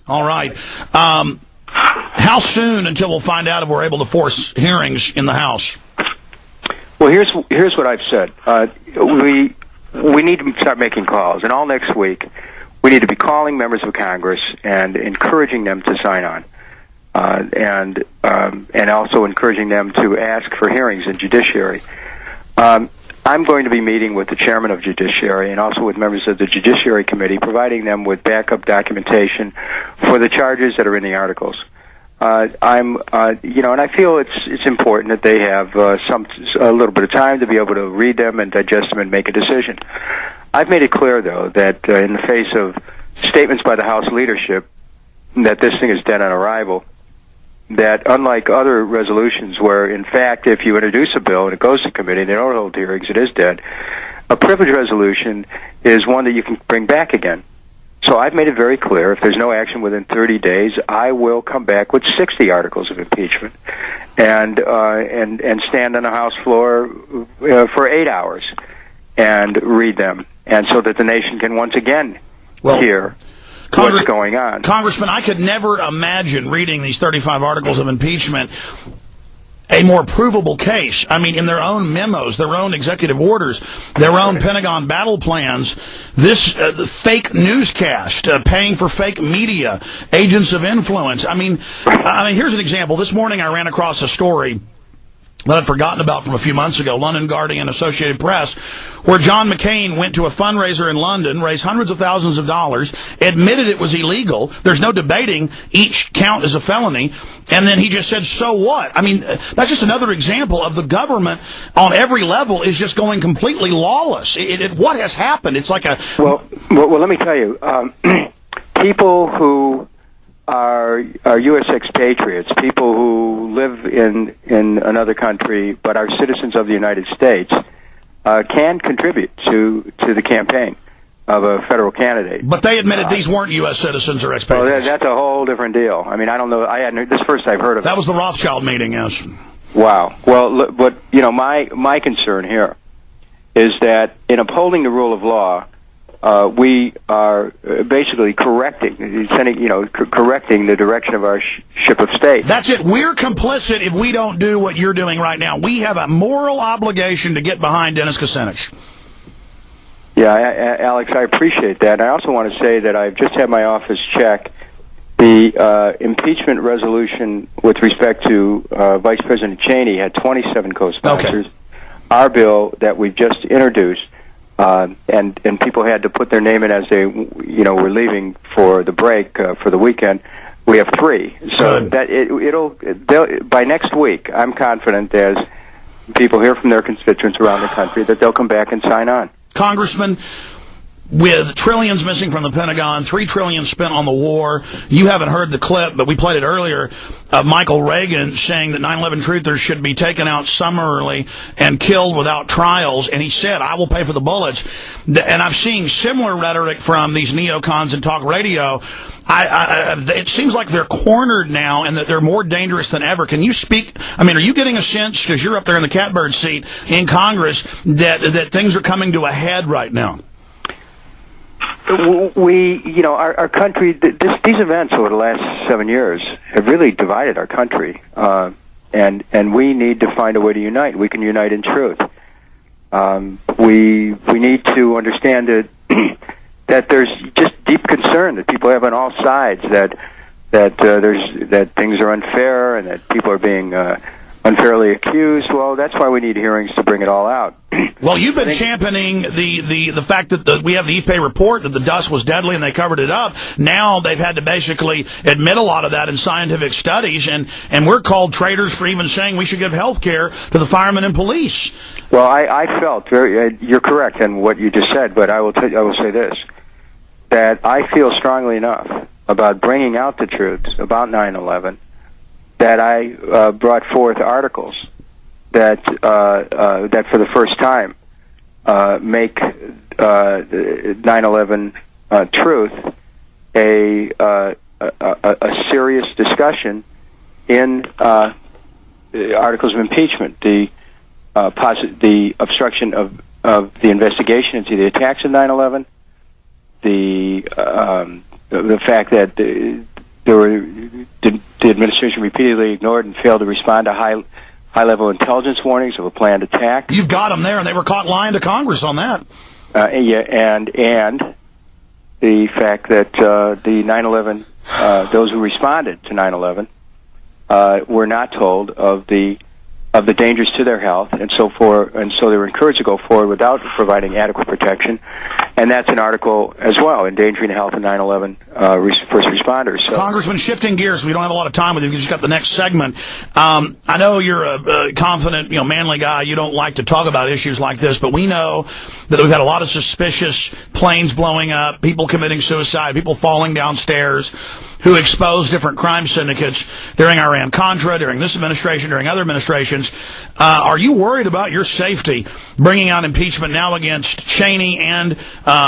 All right. How soon until we'll find out if we're able to force hearings in the House? Well, here's what I've said. We need to start making calls, and all next week we need to be calling members of Congress and encouraging them to sign on, and also encouraging them to ask for hearings in Judiciary. I'm going to be meeting with the chairman of Judiciary and also with members of the Judiciary Committee, providing them with backup documentation for the charges that are in the articles. And I feel it's important that they have a little bit of time to be able to read them and digest them and make a decision. I've made it clear, though, that in the face of statements by the House leadership that this thing is dead on arrival, that unlike other resolutions where, in fact, if you introduce a bill and it goes to committee and they don't hold hearings, it is dead, a privilege resolution is one that you can bring back again. So I've made it very clear, if there's no action within 30 days, I will come back with 60 articles of impeachment and stand on the House floor for 8 hours and read them, and so that the nation can once again hear what's going on. Congressman, I could never imagine reading these 35 articles of impeachment a more provable case. I mean, in their own memos, their own executive orders, their own Pentagon battle plans, this fake newscast, paying for fake media, agents of influence. I mean, here's an example. This morning I ran across a story that I'd forgotten about from a few months ago, London Guardian, Associated Press, where John McCain went to a fundraiser in London, raised hundreds of thousands of dollars, admitted it was illegal. There's no debating each count is a felony. And then he just said, so what? I mean, that's just another example of the government on every level is just going completely lawless. What has happened? It's like a... Well, let me tell you, people who are U.S. expatriates, people who live in another country but are citizens of the United States, can contribute to the campaign of a federal candidate. But they admitted these weren't U.S. citizens or expatriates. Well, that's a whole different deal. I mean, I don't know. This first I've heard of it. That was the Rothschild meeting, yes. Wow. Well, but my concern here is that in upholding the rule of law, we are basically correcting the direction of our ship of state. That's it. We're complicit if we don't do what you're doing right now. We have a moral obligation to get behind Dennis Kucinich. Yeah, Alex, I appreciate that. And I also want to say that I've just had my office check the impeachment resolution with respect to Vice President Cheney had 27 co-sponsors. Okay. Our bill that we've just introduced, and people had to put their name in as they, were leaving for the break for the weekend. We have 3, so that by next week, I'm confident as people hear from their constituents around the country that they'll come back and sign on. Congressman, with trillions missing from the Pentagon, $3 trillion spent on the war, you haven't heard the clip, but we played it earlier, of Michael Reagan saying that 9/11 truthers should be taken out summarily and killed without trials, and he said, I will pay for the bullets. And I'm seeing similar rhetoric from these neocons in talk radio. It seems like they're cornered now and that they're more dangerous than ever. Can you speak? I mean, are you getting a sense, because you're up there in the catbird seat in Congress, that things are coming to a head right now? Our country, these events over the last 7 years have really divided our country, and we need to find a way to unite. We can unite in truth. We need to understand that there's just deep concern that people have on all sides that things are unfair and that people are being unfairly accused. Well, that's why we need hearings to bring it all out. Well, you've been championing the fact that we have the EPA report that the dust was deadly and they covered it up. Now they've had to basically admit a lot of that in scientific studies, and we're called traitors for even saying we should give health care to the firemen and police. Well, I felt you're correct in what you just said, but I will say this, that I feel strongly enough about bringing out the truth about 9/11 that I brought forth articles that for the first time make 9/11 truth a serious discussion in articles of impeachment. The obstruction of the investigation into the attacks of 9/11, the fact that the administration repeatedly ignored and failed to respond to high-level intelligence warnings of a planned attack. You've got them there, and they were caught lying to Congress on that. Yeah, and the fact that the 9/11, those who responded to 9/11, were not told of the dangers to their health, and so they were encouraged to go forward without providing adequate protection. And that's an article as well, endangering the health of 9/11 first responders. So, Congressman, shifting gears, we don't have a lot of time with you. We just got the next segment. I know you're a confident, manly guy. You don't like to talk about issues like this, but we know that we've had a lot of suspicious planes blowing up, people committing suicide, people falling downstairs, who exposed different crime syndicates during Iran-Contra, during this administration, during other administrations. Are you worried about your safety bringing out impeachment now against Cheney and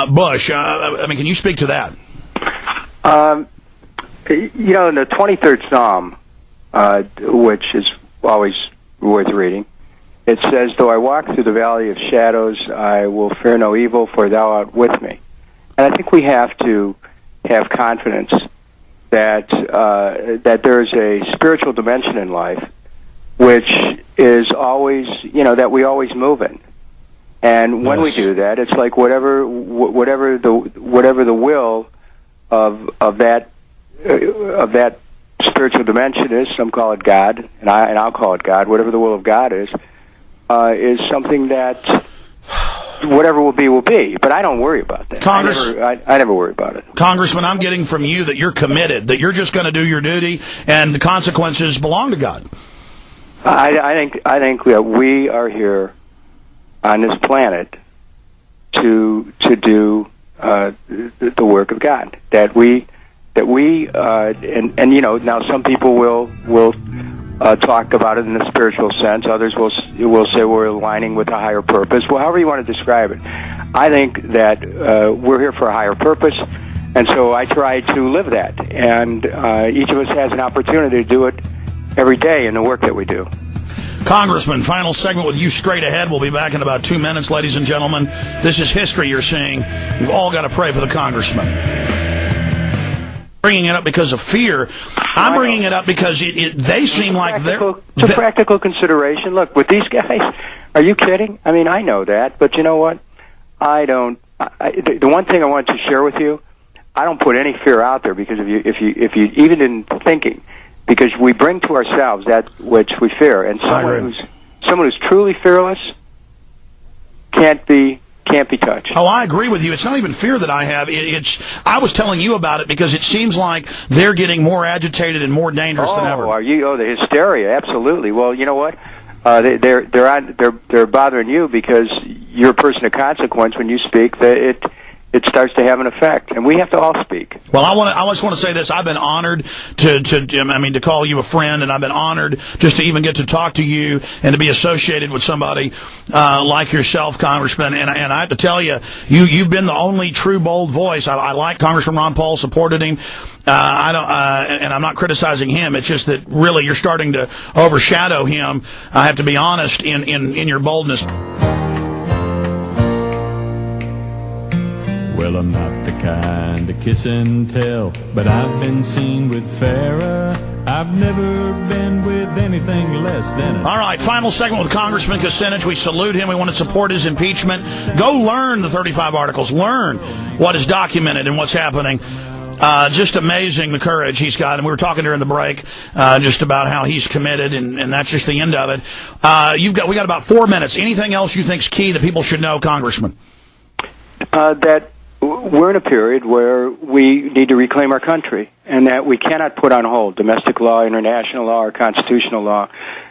Bush? Can you speak to that? In the 23rd Psalm, which is always worth reading, it says, "Though I walk through the valley of shadows, I will fear no evil, for thou art with me." And I think we have to have confidence that there's a spiritual dimension in life, which is always, that we always move in. And when we do that, it's like whatever the will of that spiritual dimension is. Some call it God, and I'll call it God. Whatever the will of God is something that whatever will be. But I don't worry about that. I never worry about it. Congressman, I'm getting from you that you're committed, that you're just going to do your duty, and the consequences belong to God. I think that we are here on this planet to do the work of God. Now some people will talk about it in the spiritual sense. Others will say we're aligning with a higher purpose. Well, however you want to describe it, I think that we're here for a higher purpose, and so I try to live that. And each of us has an opportunity to do it every day in the work that we do. Congressman, final segment with you straight ahead. We'll be back in about 2 minutes, ladies and gentlemen. This is history you're seeing. We've all got to pray for the congressman. Bringing it up because of fear. I'm bringing it up because they seem like they're... It's a practical consideration. Look, with these guys, are you kidding? I know that, but you know what? I don't... the one thing I want to share with you, I don't put any fear out there, because if you even in thinking, because we bring to ourselves that which we fear, and someone who's truly fearless can't be touched. Oh, I agree with you. It's not even fear that I have. I was telling you about it because it seems like they're getting more agitated and more dangerous than ever. The hysteria, absolutely. Well, you know what? They're bothering you because you're a person of consequence. When you speak, it starts to have an effect, and we have to all speak. Well, I just want to say this. I've been honored to call you a friend, and I've been honored just to even get to talk to you and to be associated with somebody like yourself, Congressman. And I have to tell you, you've been the only true bold voice. I like Congressman Ron Paul, supported him. And I'm not criticizing him. It's just that really you're starting to overshadow him. I have to be honest in your boldness. Well, I'm not the kind to kiss and tell, but I've been seen with Farrah. I've never been with anything less than All right, final segment with Congressman Kucinich. We salute him. We want to support his impeachment. Go learn the 35 articles. Learn what is documented and what's happening. Just amazing, the courage he's got. And we were talking during the break just about how he's committed, and that's just the end of it. We got about 4 minutes. Anything else you think's key that people should know, Congressman? That we're in a period where we need to reclaim our country, and that we cannot put on hold domestic law, international law, or constitutional law.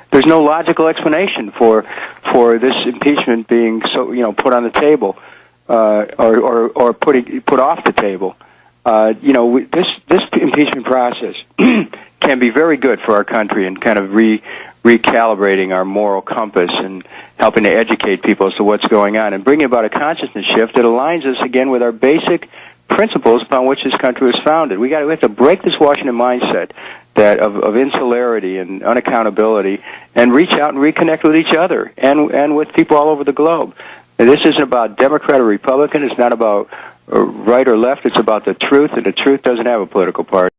There's no logical explanation for this impeachment being put on the table or put off the table. This impeachment process can be very good for our country and kind of recalibrating our moral compass and helping to educate people as to what's going on and bringing about a consciousness shift that aligns us again with our basic principles upon which this country was founded. We have to break this Washington mindset of insularity and unaccountability and reach out and reconnect with each other and with people all over the globe. And this isn't about Democrat or Republican. It's not about right or left. It's about the truth, and the truth doesn't have a political party.